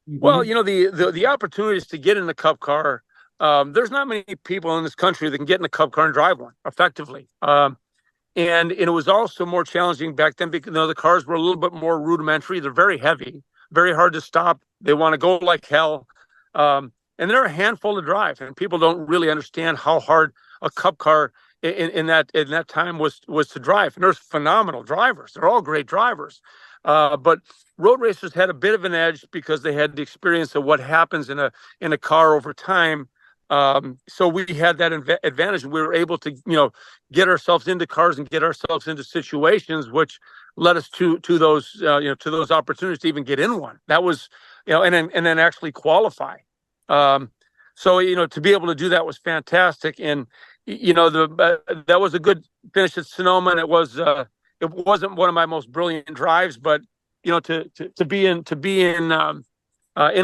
Well, Hmm. the opportunities to get in the Cup car. There's not many people in this country that can get in a Cup car and drive one effectively. And it was also more challenging back then because the cars were a little bit more rudimentary. They're very heavy, very hard to stop. They want to go like hell, and they're a handful to drive. And people don't really understand how hard a Cup car in that time was to drive. And there's phenomenal drivers. They're all great drivers, but road racers had a bit of an edge because they had the experience of what happens in a car over time. So we had that advantage. We were able to, get ourselves into cars and get ourselves into situations which led us to those to those opportunities to even get in one. That was, and then actually qualify. Um, so to be able to do that was fantastic, and that was a good finish at Sonoma, and it wasn't one of my most brilliant drives, but to be in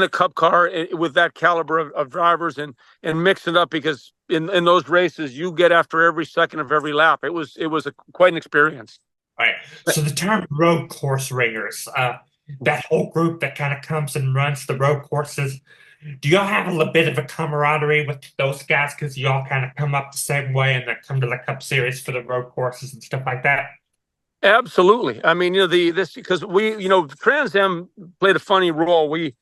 a Cup car with that caliber of drivers and mix it up because in those races you get after every second of every lap. It was quite an experience. Right. So the term road course ringers, that whole group that kind of comes and runs the road courses, do y'all have a little bit of a camaraderie with those guys because y'all kind of come up the same way and then come to the Cup Series for the road courses and stuff like that? Absolutely. I mean, this because Trans Am played a funny role. We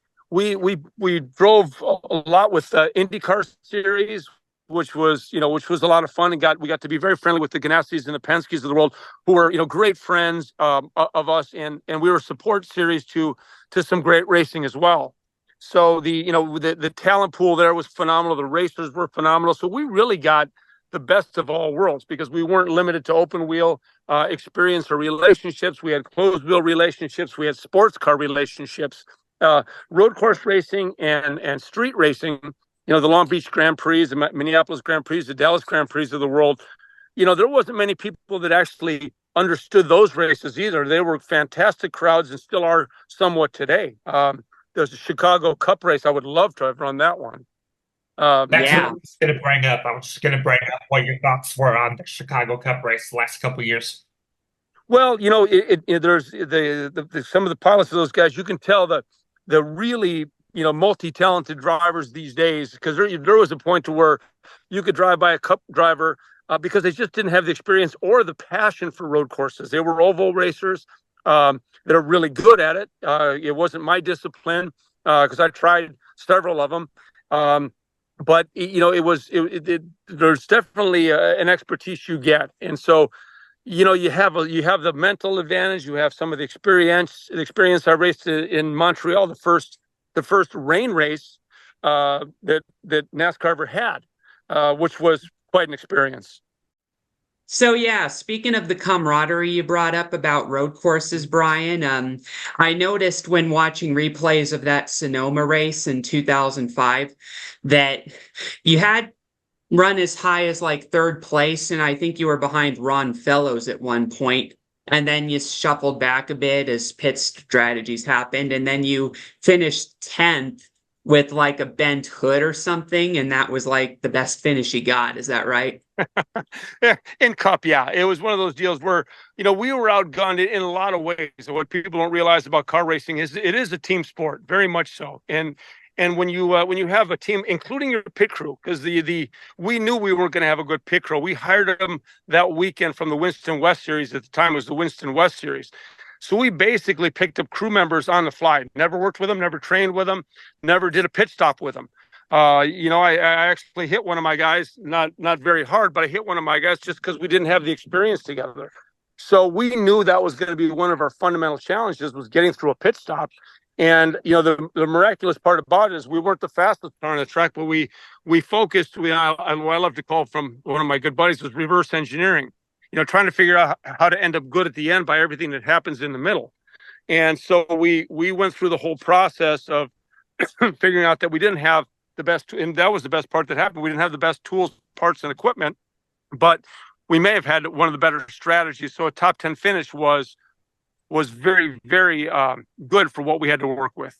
drove a lot with IndyCar series, which was a lot of fun, and we got to be very friendly with the Ganassis and the Penske's of the world, who were great friends of us, and we were support series to some great racing as well. So the talent pool there was phenomenal. The racers were phenomenal. So we really got the best of all worlds because we weren't limited to open wheel experience or relationships. We had closed wheel relationships. We had sports car relationships, road course racing and street racing. The Long Beach Grand Prix, the Minneapolis Grand Prix, the Dallas Grand Prix of the world. There wasn't many people that actually understood those races either. They were fantastic crowds and still are somewhat today. There's a Chicago Cup race. I would love to have run that one. That's what I So Yeah. was going to bring up. I was just going to bring up what your thoughts were on the Chicago Cup race the last couple of years. Well, there's some of the pilots of those guys. You can tell the really multi-talented drivers these days because there was a point to where you could drive by a Cup driver because they just didn't have the experience or the passion for road courses. They were oval racers that are really good at it. It wasn't my discipline because I tried several of them. But there's definitely an expertise you get, and so you have the mental advantage. You have some of the experience. The experience I raced in Montreal, the first rain race that NASCAR ever had, which was quite an experience. So yeah, speaking of the camaraderie you brought up about road courses, Brian, I noticed when watching replays of that Sonoma race in 2005 that you had run as high as like third place, and I think you were behind Ron Fellows at one point, and then you shuffled back a bit as pit strategies happened, and then you finished 10th with like a bent hood or something, and that was like the best finish you got. Is that right? Yeah, in Cup, yeah, it was one of those deals where we were outgunned in a lot of ways. So what people don't realize about car racing is it is a team sport, very much so. And when you have a team, including your pit crew, because the we knew we weren't going to have a good pit crew. We hired them that weekend from the Winston West Series. At the time, it was the Winston West Series. So we basically picked up crew members on the fly. Never worked with them, never trained with them, never did a pit stop with them. I actually hit one of my guys, not very hard, but I hit one of my guys just because we didn't have the experience together. So we knew that was going to be one of our fundamental challenges was getting through a pit stop. And the miraculous part about it is we weren't the fastest car on the track, but we focused. What I love to call from one of my good buddies was reverse engineering. Trying to figure out how to end up good at the end by everything that happens in the middle. And so we went through the whole process of figuring out that we didn't have the best, and that was the best part that happened. We didn't have the best tools, parts, and equipment, but we may have had one of the better strategies. So a top 10 finish was very, very good for what we had to work with.